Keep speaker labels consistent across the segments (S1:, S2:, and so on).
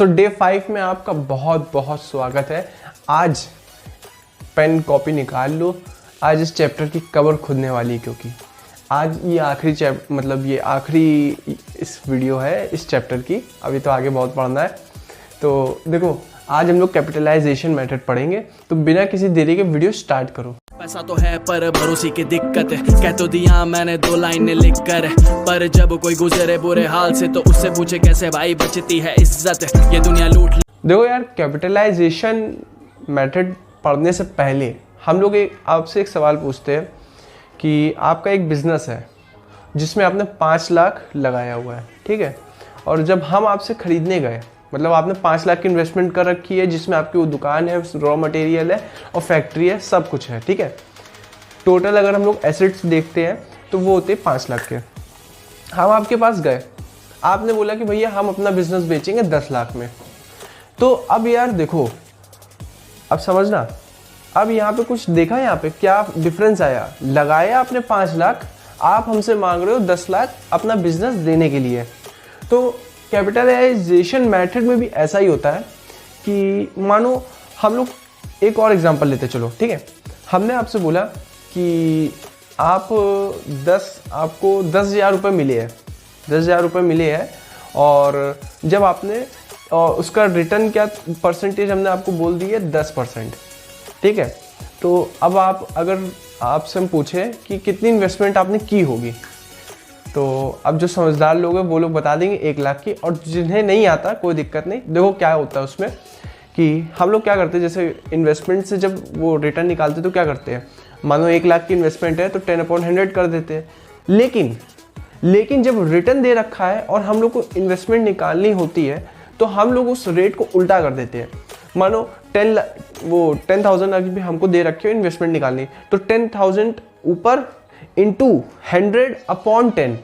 S1: सो day 5 में आपका बहुत बहुत स्वागत है। आज पेन कॉपी निकाल लो, आज इस चैप्टर की कवर खुलने वाली है, क्योंकि आज ये आखिरी ये आखिरी इस वीडियो है इस चैप्टर की। अभी तो आगे बहुत पढ़ना है। तो देखो, आज हम लोग कैपिटलाइजेशन मेथड पढ़ेंगे, तो बिना किसी देरी के वीडियो स्टार्ट करो।
S2: पैसा तो है पर भरोसे की दिक्कत है, कह तो दिया मैंने 2 लाइनें लिख कर, पर जब कोई गुजरे बुरे हाल से तो उससे पूछे कैसे भाई बचती है इज्जत, ये दुनिया लूट।
S1: देखो यार, कैपिटलाइजेशन मेथड पढ़ने से पहले हम लोग आपसे एक सवाल पूछते हैं कि आपका एक बिजनेस है जिसमें आपने 5 लाख लगाया हुआ है, ठीक है। और जब हम आपसे खरीदने गए, मतलब आपने 5 लाख की इन्वेस्टमेंट कर रखी है, जिसमें आपकी वो दुकान है, रॉ मटेरियल है और फैक्ट्री है, सब कुछ है, ठीक है। टोटल अगर हम लोग एसेट्स देखते हैं तो वो होते हैं 5 लाख के। हम आपके पास गए, आपने बोला कि भैया हम अपना बिजनेस बेचेंगे 10 लाख में। तो अब यार देखो, अब समझना, अब यहाँ पे कुछ देखा, यहाँ पे क्या डिफरेंस आया। लगाया आपने 5 लाख, आप हमसे मांग रहे हो 10 लाख अपना बिजनेस देने के लिए। तो कैपिटलाइजेशन मेथड में भी ऐसा ही होता है कि मानो हम लोग एक और एग्जांपल लेते चलो, ठीक है। हमने आपसे बोला कि आपको 10,000 रुपये मिले हैं, 10,000 रुपये मिले हैं, और जब आपने उसका रिटर्न क्या परसेंटेज हमने आपको बोल दी है 10%, ठीक है। तो अब अगर आपसे हम पूछें कि कितनी इन्वेस्टमेंट आपने की होगी, तो अब जो समझदार लोग हैं वो लोग बता देंगे 1 लाख की। और जिन्हें नहीं आता कोई दिक्कत नहीं। देखो क्या होता है उसमें कि हम लोग क्या करते हैं, जैसे इन्वेस्टमेंट से जब वो रिटर्न निकालते तो क्या करते हैं, मानो 1 लाख की इन्वेस्टमेंट है तो 10/100 कर देते हैं। लेकिन जब रिटर्न दे रखा है और हम लोग को इन्वेस्टमेंट निकालनी होती है तो हम लोग उस रेट को उल्टा कर देते हैं। मानो 10,000 अगर भी हमको दे रखे हो इन्वेस्टमेंट निकालनी, तो 10,000 ऊपर इंटू 100/10।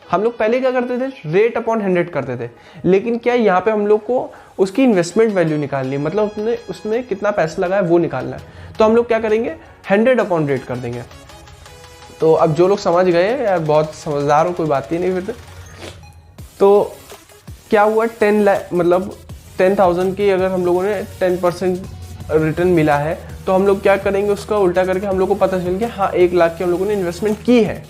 S1: हम लोग पहले क्या करते थे, रेट अपॉन 100 करते थे। लेकिन क्या यहाँ पे हम लोग को उसकी इन्वेस्टमेंट वैल्यू निकालनी है, मतलब उसमें कितना पैसा लगा है वो निकालना है। तो हम लोग क्या करेंगे, 100/रेट कर देंगे। तो अब जो लोग समझ गए यार, बहुत समझदार हो, कोई बात ही नहीं फिर। तो क्या हुआ, 10,000 की अगर हम लोगों ने 10% रिटर्न मिला है, तो हम लोग क्या करेंगे, उसका उल्टा करके हम लोग को पता चल गया हाँ 1 लाख की हम लोगों ने इन्वेस्टमेंट की है,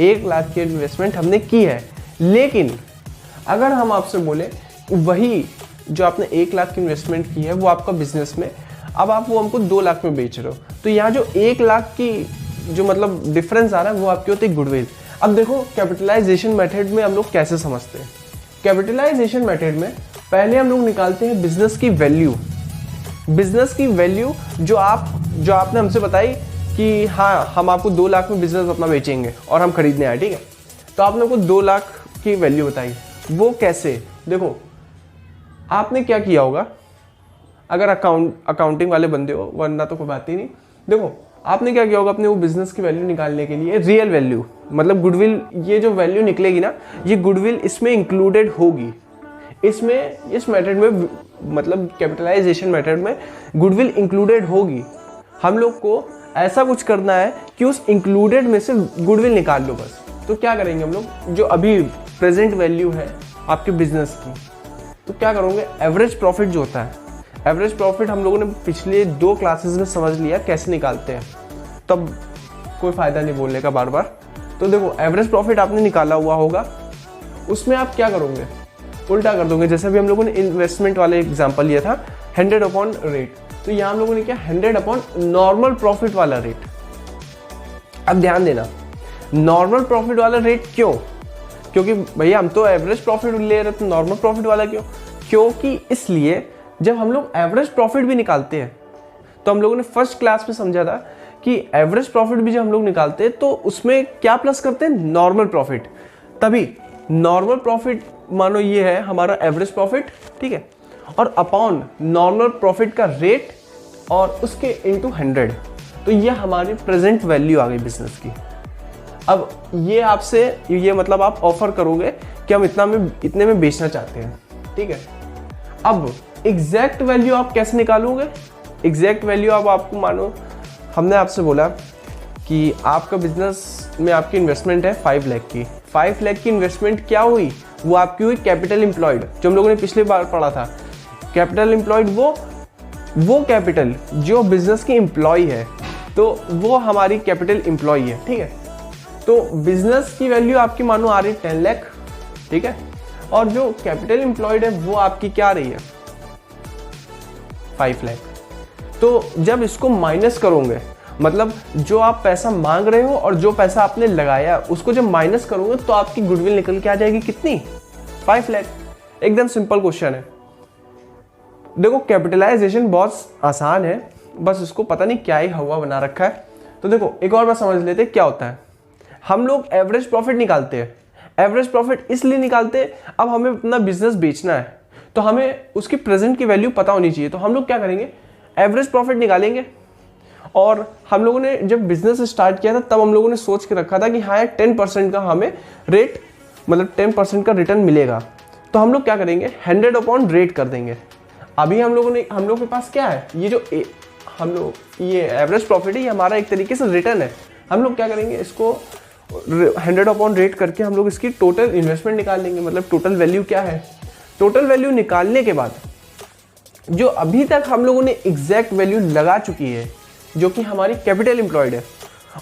S1: 1 लाख की इन्वेस्टमेंट हमने की है। लेकिन अगर हम आपसे बोले वही जो आपने 1 लाख की इन्वेस्टमेंट की है वो आपका बिजनेस में, अब आप वो हमको 2 लाख में बेच रहे हो, तो यहाँ जो 1 लाख की जो मतलब डिफरेंस आ रहा है वो आपकी होती है गुडविल। अब देखो कैपिटलाइजेशन मेथड में हम लोग कैसे समझते हैं। कैपिटलाइजेशन मेथड में पहले हम लोग निकालते हैं बिजनेस की वैल्यू। बिजनेस की वैल्यू जो आपने हमसे बताई कि हाँ हम आपको 2 लाख में बिजनेस अपना बेचेंगे और हम खरीदने आए, ठीक है। तो आपने हमको 2 लाख की वैल्यू बताई। वो कैसे, देखो आपने क्या किया होगा, अगर अकाउंटिंग वाले बंदे हो, वरना तो कोई बात ही नहीं। देखो आपने क्या किया होगा, अपने वो बिजनेस की वैल्यू निकालने के लिए रियल वैल्यू, मतलब गुडविल, ये जो वैल्यू निकलेगी ना, ये गुडविल इसमें इंक्लूडेड होगी। इस मेथड में, मतलब कैपिटलाइजेशन मेथड में गुडविल इंक्लूडेड होगी। हम लोग को ऐसा कुछ करना है कि उस इंक्लूडेड में से गुडविल निकाल लो बस। तो क्या करेंगे हम लोग, जो अभी प्रेजेंट वैल्यू है आपके बिजनेस की, तो क्या करोगे, एवरेज प्रॉफिट जो होता है, एवरेज प्रॉफिट हम लोगों ने पिछले 2 क्लासेस में समझ लिया कैसे निकालते हैं, तब कोई फायदा नहीं बोलने का बार बार। तो देखो एवरेज प्रॉफिट आपने निकाला हुआ होगा, उसमें आप क्या करोगे, उल्टा कर दोगे। जैसे अभी हम लोगों ने इन्वेस्टमेंट वाले एग्जांपल लिया था 100/रेट, तो यहाँ हम लोगों ने क्या 100/नॉर्मल प्रॉफिट वाला रेट। अब ध्यान देना, नॉर्मल प्रॉफिट वाला रेट क्यों, क्योंकि भैया हम तो एवरेज प्रॉफिट ले रहे, तो नॉर्मल प्रॉफिट वाला क्यों, क्योंकि इसलिए जब हम लोग एवरेज प्रॉफिट भी निकालते हैं, तो हम लोगों ने फर्स्ट क्लास में समझा था कि एवरेज प्रॉफिट भी जब हम लोग निकालते हैं तो उसमें क्या प्लस करते हैं, नॉर्मल प्रॉफिट। तभी नॉर्मल प्रॉफिट मानो ये है हमारा एवरेज प्रॉफिट, ठीक है, और अपॉन नॉर्मल प्रॉफिट का रेट और उसके इनटू 100, तो ये हमारी प्रेजेंट वैल्यू आ गई बिजनेस की। अब ये आपसे ये मतलब आप ऑफर करोगे कि हम इतने में बेचना चाहते हैं, ठीक है। अब एग्जैक्ट वैल्यू आप कैसे निकालोगे, एग्जैक्ट वैल्यू अब आपको, मानो हमने आपसे बोला कि आपका बिजनेस में आपकी इन्वेस्टमेंट है 5 लाख की। 5 लाख की इन्वेस्टमेंट क्या हुई? वो आपकी हुई कैपिटल एम्प्लॉयड, जो हम लोगों ने पिछली बार पढ़ा था। कैपिटल एम्प्लॉयड वो कैपिटल जो बिजनेस की एम्प्लॉय है, तो वो हमारी कैपिटल एम्प्लॉय है, ठीक है। तो बिजनेस की वैल्यू आपकी मानो आ रही है 10 लाख, ठीक है, और जो कैपिटल एम्प्लॉयड है वो आपकी क्या आ रही है 5 लाख। तो जब इसको माइनस करोगे, मतलब जो आप पैसा मांग रहे हो और जो पैसा आपने लगाया उसको जब माइनस करोगे तो आपकी गुडविल निकल के आ जाएगी कितनी? 5 लाख। एकदम सिंपल क्वेश्चन है। देखो कैपिटलाइजेशन बहुत आसान है, बस इसको पता नहीं क्या ही हवा बना रखा है। तो देखो एक और बात समझ लेते हैं क्या होता है। हम लोग एवरेज प्रॉफिट निकालते हैं। एवरेज प्रॉफिट इसलिए निकालते हैं, अब हमें अपना बिजनेस बेचना है तो हमें उसकी प्रेजेंट की वैल्यू पता होनी चाहिए। तो हम लोग क्या करेंगे, एवरेज प्रॉफिट निकालेंगे। और हम लोगों ने जब बिजनेस स्टार्ट किया था तब हम लोगों ने सोच के रखा था कि हाँ 10% का हमें रेट, मतलब 10% का रिटर्न मिलेगा। तो हम लोग क्या करेंगे, 100 अपॉन रेट कर देंगे। अभी हम लोग के पास क्या है, ये जो ये एवरेज प्रॉफिट है, ये हमारा एक तरीके से रिटर्न है। हम लोग क्या करेंगे, इसको 100 अपॉन रेट करके हम लोग इसकी टोटल इन्वेस्टमेंट निकाल लेंगे। मतलब टोटल वैल्यू क्या है। टोटल वैल्यू निकालने के बाद जो अभी तक हम लोगों ने एग्जैक्ट वैल्यू लगा चुकी है, जो कि हमारी कैपिटल एम्प्लॉयड है।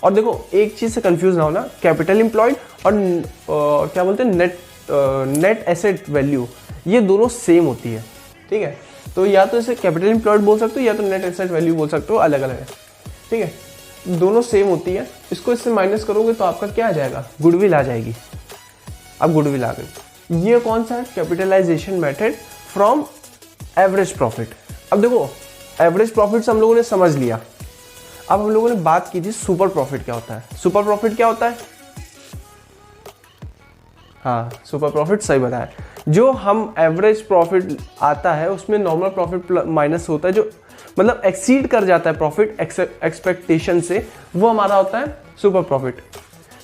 S1: और देखो एक चीज से कंफ्यूज ना होना, कैपिटल एम्प्लॉयड और क्या बोलते हैं नेट एसेट वैल्यू, ये दोनों सेम होती है, ठीक है। तो या तो इसे कैपिटल एम्प्लॉयड बोल सकते हो या तो नेट एसेट वैल्यू बोल सकते हो, अलग अलग है, ठीक है, दोनों सेम होती है। इसको इससे माइनस करोगे तो आपका क्या आ जाएगा, गुडविल आ जाएगी। अब गुडविल आ गई। ये कौन सा है, capitalization method from average profit. अब देखो एवरेज प्रॉफिट से हम लोगों ने समझ लिया। अब हम लोगों ने बात की थी सुपर प्रॉफिट क्या होता है। सुपर प्रॉफिट क्या होता है, हाँ सुपर प्रॉफिट सही बताया। जो हम एवरेज प्रॉफिट आता है उसमें नॉर्मल प्रॉफिट माइनस होता है, जो मतलब एक्सीड कर जाता है प्रॉफिट एक्सपेक्टेशन से, वो हमारा होता है सुपर प्रॉफिट।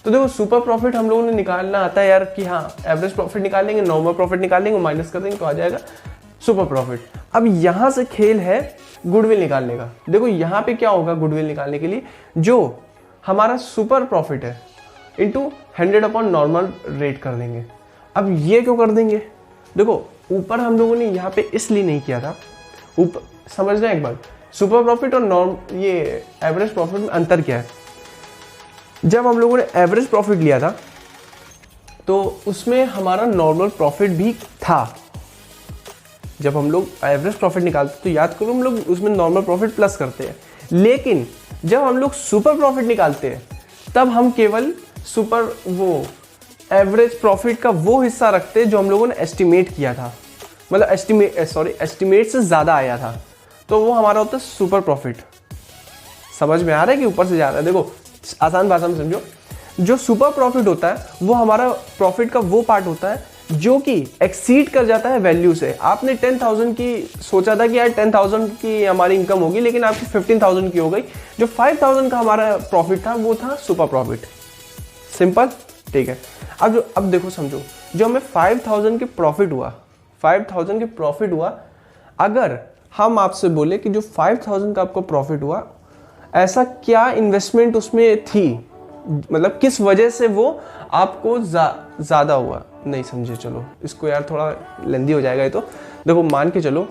S1: तो देखो सुपर प्रॉफिट हम लोगों ने निकालना आता है यार कि हाँ एवरेज प्रॉफिट निकालेंगे, नॉर्मल प्रॉफिट निकालेंगे, माइनस कर देंगे तो आ जाएगा सुपर प्रॉफिट। अब यहां से खेल है गुडविल निकालने का। देखो यहाँ पे क्या होगा गुडविल निकालने के लिए, जो हमारा सुपर प्रॉफिट है इंटू 100 अपॉन नॉर्मल रेट कर देंगे। अब ये क्यों कर देंगे, देखो ऊपर हम लोगों ने यहाँ पे इसलिए नहीं किया था, ऊपर समझना एक बार, सुपर प्रॉफिट और ये एवरेज प्रॉफिट में अंतर क्या है। जब हम लोगों ने एवरेज प्रॉफिट लिया था तो उसमें हमारा नॉर्मल प्रॉफिट भी था। जब हम लोग एवरेज प्रॉफिट निकालते तो याद करो हम लोग उसमें नॉर्मल प्रॉफिट प्लस करते हैं, लेकिन जब हम लोग सुपर प्रॉफिट निकालते हैं तब हम केवल एवरेज प्रॉफिट का वो हिस्सा रखते हैं जो हम लोगों ने एस्टिमेट किया था, मतलब एस्टिमेट से ज़्यादा आया था, तो वो हमारा होता है सुपर प्रॉफिट। समझ में आ रहा है कि ऊपर से जा रहा है। देखो आसान भाषा में समझो, जो सुपर प्रॉफिट होता है वो हमारा प्रॉफिट का वो पार्ट होता है जो कि एक्सीड कर जाता है वैल्यू से। आपने 10,000 की सोचा था कि यार 10,000 की हमारी इनकम होगी, लेकिन आपकी 15,000 की हो गई। जो 5,000 का हमारा प्रॉफिट था वो था सुपर प्रॉफिट। सिंपल, ठीक है। अब देखो समझो, जो हमें 5,000 के प्रॉफिट हुआ, 5,000 के प्रॉफिट हुआ, अगर हम आपसे बोले कि जो 5,000 का आपको प्रॉफिट हुआ, ऐसा क्या इन्वेस्टमेंट उसमें थी, मतलब किस वजह से वो आपको ज़्यादा हुआ, नहीं समझे, चलो इसको यार थोड़ा लेंदी हो जाएगा ये तो। देखो मान के चलो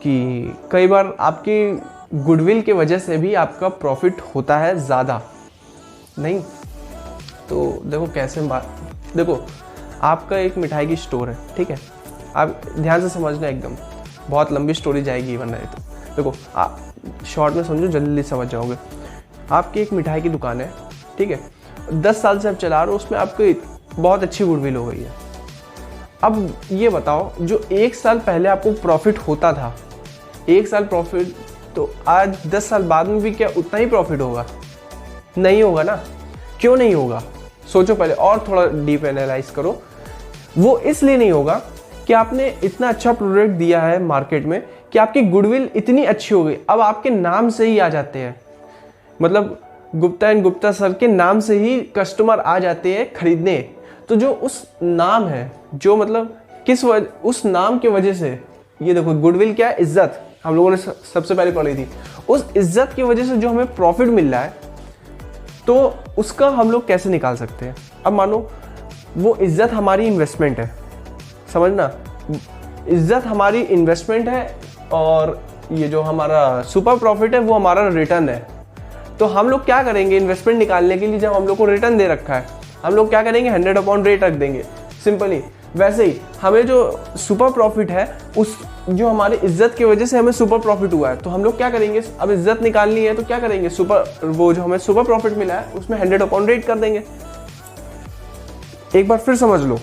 S1: कि कई बार आपकी गुडविल के वजह से भी आपका प्रॉफिट होता है ज़्यादा, नहीं तो देखो कैसे देखो आपका एक मिठाई की स्टोर है, ठीक है, आप ध्यान से समझना, एकदम बहुत लंबी स्टोरी जाएगी वरना ये तो। देखो आप शॉर्ट में समझो, जल्दी समझ जाओगे। आपकी एक मिठाई की दुकान है, ठीक है, 10 साल से आप चला रहे हो, उसमें आपकी बहुत अच्छी गुडविल हो गई है। अब ये बताओ, जो 1 साल पहले आपको प्रॉफिट होता था, 1 साल प्रॉफिट, तो आज 10 साल बाद में भी क्या उतना ही प्रॉफिट होगा? नहीं होगा ना। क्यों नहीं होगा, सोचो पहले और थोड़ा डीप एनालाइज करो। वो इसलिए नहीं होगा कि आपने इतना अच्छा प्रोडक्ट दिया है मार्केट में कि आपकी गुडविल इतनी अच्छी हो गई, अब आपके नाम से ही आ जाते हैं, मतलब गुप्ता एंड गुप्ता सर के नाम से ही कस्टमर आ जाते हैं खरीदने। तो जो उस नाम है, जो मतलब उस नाम की वजह से, ये देखो गुडविल क्या है, इज्जत, हम लोगों ने सबसे पहले पढ़ी थी। उस इज्जत की वजह से जो हमें प्रॉफिट मिल रहा है, तो उसका हम लोग कैसे निकाल सकते हैं? अब मानो वो इज्जत हमारी इन्वेस्टमेंट है, समझना, इज्जत हमारी इन्वेस्टमेंट है और ये जो हमारा सुपर प्रॉफिट है वो हमारा रिटर्न है। तो हम लोग क्या करेंगे इन्वेस्टमेंट निकालने के लिए, जब हम लोग को रिटर्न दे रखा है हम लोग क्या करेंगे 100 रेट रख देंगे, सिंपली। वैसे ही हमें जो सुपर प्रॉफिट है, उस जो हमारी इज्जत की वजह से हमें सुपर प्रॉफिट हुआ है, तो हम लोग क्या करेंगे, अब इज्जत निकालनी है तो क्या करेंगे, वो जो हमें सुपर प्रॉफिट मिला है उसमें 100 रेट कर देंगे। एक बार फिर समझ लो,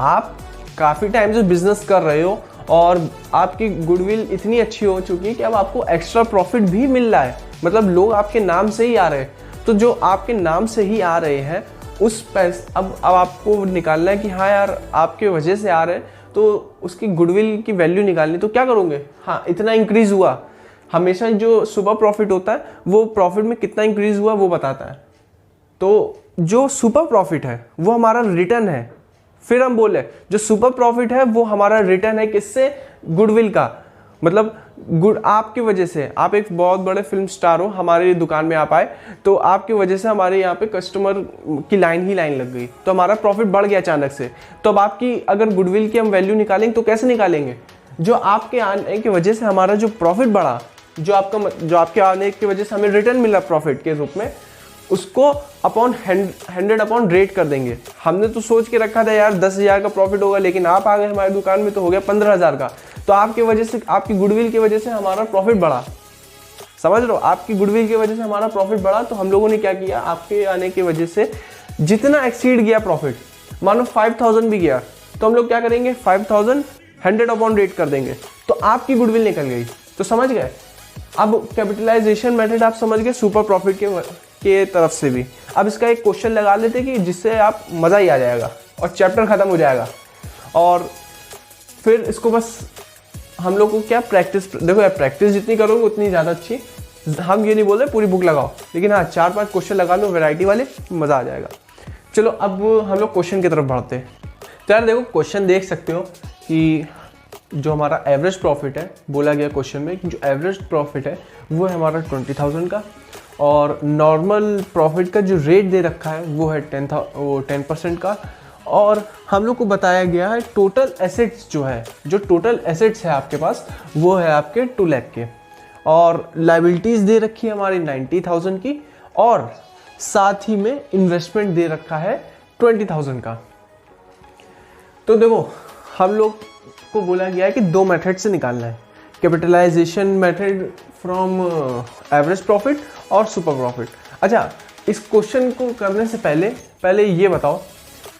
S1: आप काफ़ी टाइम से बिजनेस कर रहे हो और आपकी गुडविल इतनी अच्छी हो चुकी है कि अब आपको एक्स्ट्रा प्रॉफिट भी मिल रहा है, मतलब लोग आपके नाम से ही आ रहे हैं। तो जो आपके नाम से ही आ रहे हैं उस पैसे अब आपको निकालना है कि हाँ यार आपके वजह से आ रहे हैं, तो उसकी गुडविल की वैल्यू निकालनी। तो क्या करोगे, हाँ इतना इंक्रीज़ हुआ, हमेशा जो सुपर प्रॉफिट होता है वो प्रॉफिट में कितना इंक्रीज़ हुआ वो बताता है। तो जो सुपर प्रॉफिट है वो हमारा रिटर्न है। फिर हम बोले जो सुपर प्रॉफिट है वो हमारा रिटर्न है, किससे, गुडविल का। मतलब आपकी वजह से, आप एक बहुत बड़े फिल्म स्टार हो, हमारी दुकान में आप आए तो आपकी वजह से हमारे यहाँ पे कस्टमर की लाइन लग गई, तो हमारा प्रॉफिट बढ़ गया अचानक से। तो अब आपकी अगर गुडविल की हम वैल्यू निकालेंगे तो कैसे निकालेंगे, जो आपके आने की वजह से हमारा जो प्रॉफिट बढ़ा, जो आपके आने की वजह से हमें रिटर्न मिला प्रॉफिट के रूप में, उसको अपॉन 100 रेट कर देंगे। हमने तो सोच के रखा था यार 10,000 का प्रॉफिट होगा, लेकिन आप आ गए हमारी दुकान में तो हो गया 15,000 का। तो आपकी वजह से, आपकी गुडविल की वजह से हमारा प्रॉफिट बढ़ा, समझ लो, आपकी गुडविल की वजह से हमारा प्रॉफिट बढ़ा। तो हम लोगों ने क्या किया, आपके आने की वजह से जितना एक्सीड गया प्रॉफिट, मानो 5,000 भी गया, तो हम लोग क्या करेंगे 5,000 100 रेट कर देंगे, तो आपकी गुडविल निकल गई। तो समझ गए। अब कैपिटलाइजेशन मेथड आप समझ गए सुपर प्रॉफिट के तरफ से भी। अब इसका एक क्वेश्चन लगा लेते कि जिससे आप मज़ा ही आ जाएगा और चैप्टर ख़त्म हो जाएगा। और फिर इसको बस हम लोग को क्या प्रैक्टिस, देखो यार प्रैक्टिस जितनी करोगे उतनी ज़्यादा अच्छी। हम ये नहीं बोल रहे पूरी बुक लगाओ, लेकिन हाँ 4-5 क्वेश्चन लगा लो वैरायटी वाले, मज़ा आ जाएगा। चलो अब हम लोग क्वेश्चन की तरफ बढ़ते हैं। तो यार देखो क्वेश्चन देख सकते हो कि जो हमारा एवरेज प्रॉफिट है, बोला गया क्वेश्चन में कि जो एवरेज प्रॉफिट है वो है हमारा 20,000 का, और नॉर्मल प्रॉफिट का जो रेट दे रखा है वो है 10% का। और हम लोग को बताया गया है टोटल एसेट्स जो है, जो टोटल एसेट्स है आपके पास वो है आपके 2 लाख के, और लाइबिलिटीज़ दे रखी है हमारी 90,000 की, और साथ ही में इन्वेस्टमेंट दे रखा है 20,000 का। तो देखो हम लोग को बोला गया है कि 2 मेथड से निकालना है, capitalization method from average profit और सुपर प्रॉफिट। अच्छा, इस क्वेश्चन को करने से पहले ये बताओ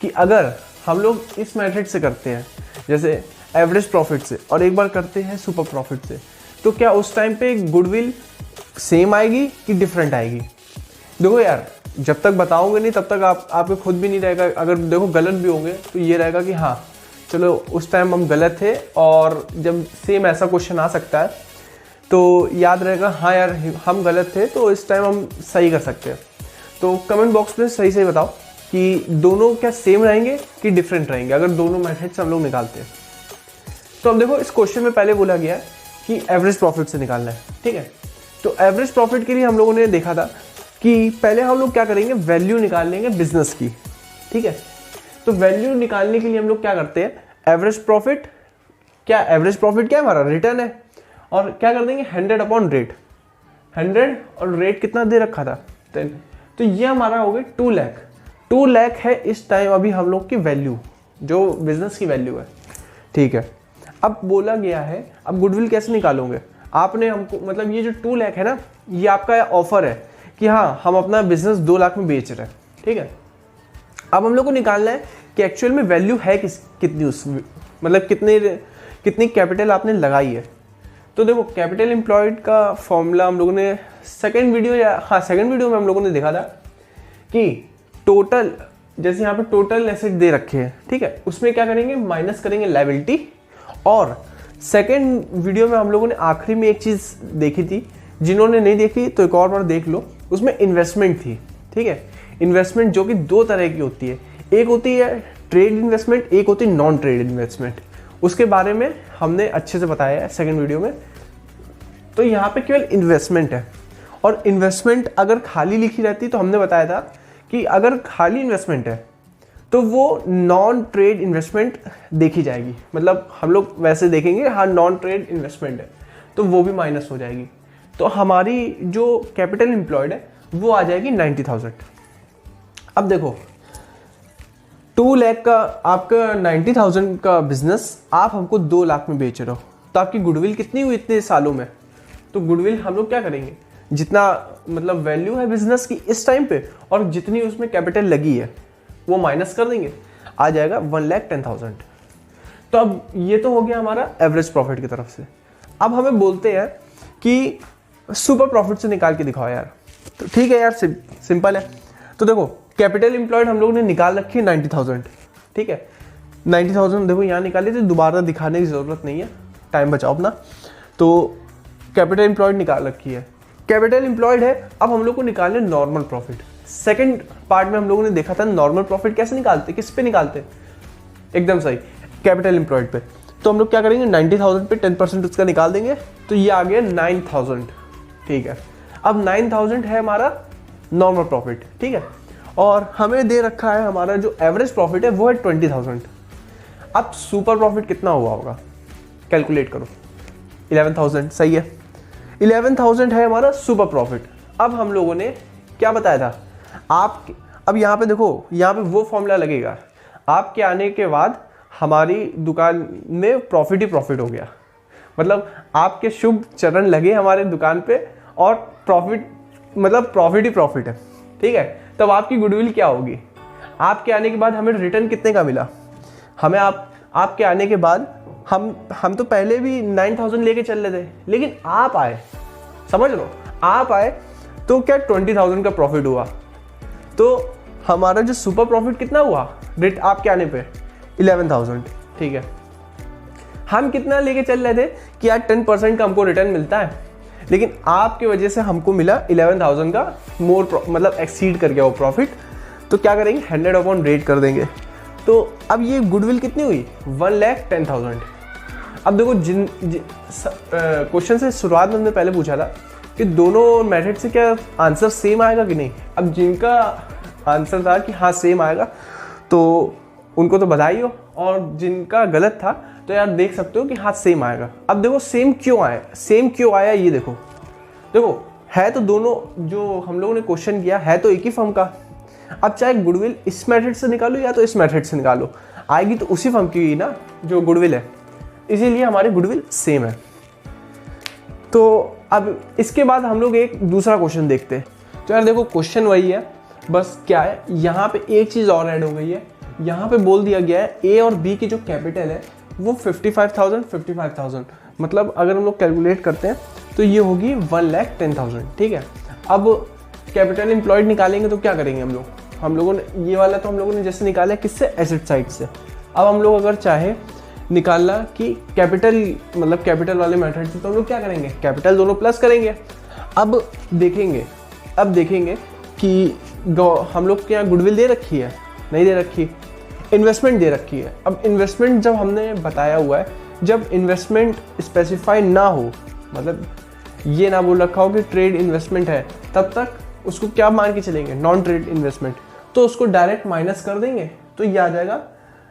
S1: कि अगर हम लोग इस मेथड से करते हैं, जैसे एवरेज प्रॉफिट से, और एक बार करते हैं सुपर प्रॉफिट से, तो क्या उस टाइम पे गुडविल सेम आएगी कि डिफरेंट आएगी? देखो यार जब तक बताओगे नहीं तब तक आपको खुद भी नहीं रहेगा। अगर देखो गलत भी होंगे तो ये रहेगा कि हाँ चलो उस टाइम हम गलत थे, और जब सेम ऐसा क्वेश्चन आ सकता है तो याद रहेगा हाँ यार हम गलत थे तो इस टाइम हम सही कर सकते हैं। तो कमेंट बॉक्स में सही बताओ कि दोनों क्या सेम रहेंगे कि डिफरेंट रहेंगे अगर दोनों मेथड से हम लोग निकालते हैं। तो अब देखो इस क्वेश्चन में पहले बोला गया है कि एवरेज प्रॉफिट से निकालना है, ठीक है। तो एवरेज प्रॉफिट के लिए हम लोगों ने देखा था कि पहले हम लोग क्या करेंगे, वैल्यू निकाल लेंगे बिजनेस की, ठीक है। तो वैल्यू निकालने के लिए हम लोग क्या करते हैं, एवरेज प्रॉफिट क्या है हमारा रिटर्न है, और क्या कर देंगे 100 रेट, 100 और रेट कितना दे रखा था 10। तो ये हमारा हो गया 2 लाख। 2 लाख है इस टाइम अभी हम लोग की वैल्यू, जो बिजनेस की वैल्यू है, ठीक है। अब बोला गया है अब गुडविल कैसे निकालोगे, आपने हमको मतलब ये जो 2 लाख है ना, ये आपका ऑफर है कि हाँ हम अपना बिजनेस 2 लाख में बेच रहे हैं, ठीक है। अब हम लोग को निकालना है कि एक्चुअल में वैल्यू है कितनी, उस मतलब कितनी कैपिटल आपने लगाई है। तो देखो कैपिटल एम्प्लॉयड का फॉर्मूला हम लोगों ने सेकंड वीडियो में हम लोगों ने देखा था कि टोटल, जैसे यहाँ पे टोटल एसेट दे रखे हैं, ठीक है, उसमें क्या करेंगे माइनस करेंगे लायबिलिटी। और सेकंड वीडियो में हम लोगों ने आखिरी में एक चीज़ देखी थी, जिन्होंने नहीं देखी तो एक और बार देख लो, उसमें इन्वेस्टमेंट थी, ठीक है। इन्वेस्टमेंट जो कि 2 तरह की होती है, एक होती है ट्रेड इन्वेस्टमेंट, एक होती है नॉन ट्रेड इन्वेस्टमेंट। उसके बारे में हमने अच्छे से बताया है सेकंड वीडियो में। तो यहाँ पे केवल इन्वेस्टमेंट है, और इन्वेस्टमेंट अगर खाली लिखी रहती तो हमने बताया था कि अगर खाली इन्वेस्टमेंट है तो वो नॉन ट्रेड इन्वेस्टमेंट देखी जाएगी, मतलब हम लोग वैसे देखेंगे हाँ नॉन ट्रेड इन्वेस्टमेंट है तो वो भी माइनस हो जाएगी। तो हमारी जो कैपिटल एम्प्लॉयड है वो आ जाएगी 90,000। अब देखो 2 लाख का आपका 90,000 का बिजनेस आप हमको 2 लाख में बेच रहे हो, तो आपकी गुडविल कितनी हुई इतने सालों में? तो गुडविल हम लोग क्या करेंगे, जितना मतलब वैल्यू है बिजनेस की इस टाइम पे और जितनी उसमें कैपिटल लगी है वो माइनस कर देंगे, आ जाएगा 1,10,000। तो अब ये तो हो गया हमारा एवरेज प्रॉफिट की तरफ से। अब हमें बोलते हैं कि सुपर प्रॉफिट से निकाल के दिखाओ यार। तो ठीक है यार, सिंपल है। तो देखो कैपिटल एम्प्लॉयड हम लोग ने निकाल रखी है 90,000, ठीक है 90,000 देखो यहाँ निकाली, तो दोबारा दिखाने की ज़रूरत नहीं है, टाइम बचाओ अपना। तो कैपिटल एम्प्लॉयड निकाल रखी है, कैपिटल एम्प्लॉयड है। अब हम लोग को निकालने नॉर्मल प्रॉफिट। सेकंड पार्ट में हम लोगों ने देखा था नॉर्मल प्रॉफिट कैसे निकालते, किस पे निकालते, एकदम सही कैपिटल एम्प्लॉयड पे। तो हम लोग क्या करेंगे 90,000 पे 10% उसका निकाल देंगे, तो ये आ गया 9,000, ठीक है। अब 9,000 है हमारा नॉर्मल प्रॉफिट, ठीक है, और हमें दे रखा है हमारा जो एवरेज प्रॉफिट है वो है 20,000। अब सुपर प्रॉफिट कितना हुआ होगा, कैलकुलेट करो। 11,000, सही है, 11,000 है हमारा सुपर प्रॉफिट। अब हम लोगों ने क्या बताया था, आप अब यहाँ पे देखो, यहाँ पे वो फॉर्मूला लगेगा, आपके आने के बाद हमारी दुकान में प्रॉफिट ही प्रॉफिट हो गया, मतलब आपके शुभ चरण लगे हमारे दुकान पे और प्रॉफिट मतलब प्रॉफिट ही प्रॉफिट है, ठीक है। तब आपकी गुडविल क्या होगी, आपके आने के बाद हमें रिटर्न कितने का मिला, हमें आपके आने के बाद हम तो पहले भी 9,000 लेके चल रहे थे, लेकिन आप आए, समझ लो आप आए तो क्या 20,000 का प्रॉफिट हुआ। तो हमारा जो सुपर प्रॉफिट कितना हुआ रेट आपके आने पे 11,000, ठीक है। हम कितना लेके चल रहे थे कि यार 10% का हमको रिटर्न मिलता है, लेकिन आपकी वजह से हमको मिला 11,000 का मोर, मतलब एक्सीड कर गया वो प्रॉफिट। तो क्या करेंगे 100 अपॉन रेट कर देंगे। तो अब ये गुडविल कितनी हुई 1,10,000। अब देखो क्वेश्चन से शुरुआत में हमने पहले पूछा था कि दोनों मेथड से क्या आंसर सेम आएगा कि नहीं। अब जिनका आंसर था कि हाँ सेम आएगा तो उनको तो बधाई हो, और जिनका गलत था तो यार देख सकते हो कि हाँ सेम आएगा। अब देखो सेम क्यों आया ये देखो है तो दोनों जो हम लोगों ने क्वेश्चन किया है तो एक ही फर्म का। अब चाहे गुडविल इस मेथड से निकालो या तो इस मेथड से निकालो, आएगी तो उसी फर्म की ना जो गुडविल है, इसीलिए हमारी गुडविल सेम है। तो अब इसके बाद हम लोग एक दूसरा क्वेश्चन देखते हैं। तो यार देखो क्वेश्चन वही है, बस क्या है यहाँ पे एक चीज़ और ऐड हो गई है, यहाँ पे बोल दिया गया है ए और बी की जो कैपिटल है वो 55,000, मतलब अगर हम लोग कैलकुलेट करते हैं तो ये होगी 1,10,000, ठीक है। अब कैपिटल एम्प्लॉयड निकालेंगे तो क्या करेंगे हम लोगों ने ये वाला तो हम लोगों ने जैसे निकाला किससे, एसेट साइड से। अब हम लोग अगर चाहे निकालना कि कैपिटल मतलब कैपिटल वाले मेथड से, तो हम लोग क्या करेंगे कैपिटल दोनों प्लस करेंगे। अब देखेंगे कि हम लोग के यहाँ गुडविल दे रखी है, नहीं दे रखी, इन्वेस्टमेंट दे रखी है। अब इन्वेस्टमेंट जब हमने बताया हुआ है, जब इन्वेस्टमेंट स्पेसिफाई ना हो, मतलब ये ना बोल रखा हो कि ट्रेड इन्वेस्टमेंट है, तब तक उसको क्या मान के चलेंगे, नॉन ट्रेड इन्वेस्टमेंट, तो उसको डायरेक्ट माइनस कर देंगे तो ये आ जाएगा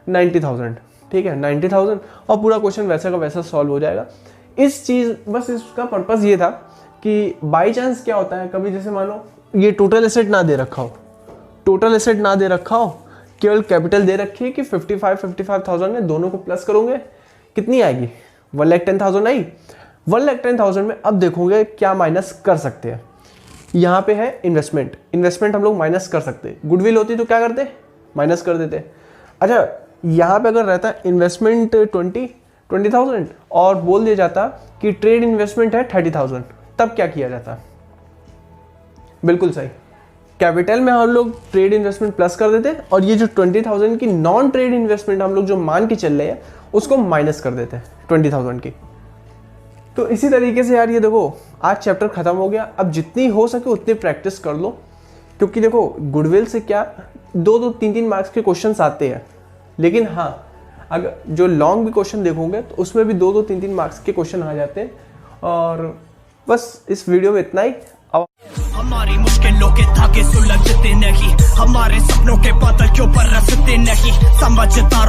S1: 90,000, ठीक है 90,000, और पूरा क्वेश्चन वैसा का वैसा सॉल्व हो जाएगा। बस इसका पर्पस ये था कि बाई चांस क्या होता है, कभी जैसे मान लो ये टोटल एसेट ना दे रखा हो, केवल कैपिटल दे रखी है कि 55,000 में दोनों को प्लस करोगे कितनी आएगी 1,10,000 आई। 1,10,000 में अब देखोगे क्या माइनस कर सकते हैं। यहाँ पे है इन्वेस्टमेंट हम लोग माइनस कर सकते हैं, गुडविल होती तो क्या करते माइनस कर देते। अच्छा यहाँ पे अगर रहता इन्वेस्टमेंट 20,000 और बोल दिया जाता कि ट्रेड इन्वेस्टमेंट है 30,000, तब क्या किया जाता, बिल्कुल सही, कैपिटल में हम लोग ट्रेड इन्वेस्टमेंट प्लस कर देते और ये जो 20,000 की नॉन ट्रेड इन्वेस्टमेंट हम लोग जो मान के चल रहे हैं उसको माइनस कर देते हैं 20,000 की। तो इसी तरीके से यार ये देखो आज चैप्टर खत्म हो गया। अब जितनी हो सके उतनी प्रैक्टिस कर लो, क्योंकि देखो गुडविल से क्या 2-2, 3-3 मार्क्स के क्वेश्चंस आते हैं, लेकिन हाँ अगर जो लॉन्ग भी क्वेश्चन देखोगे तो उसमें भी 2-2, 3-3 मार्क्स के क्वेश्चन आ जाते हैं। और बस इस वीडियो में इतना ही।
S3: हमारी मुश्किलों के धागे सुलझते नहीं, हमारे सपनों के बादल क्यों बरसते नहीं, समझता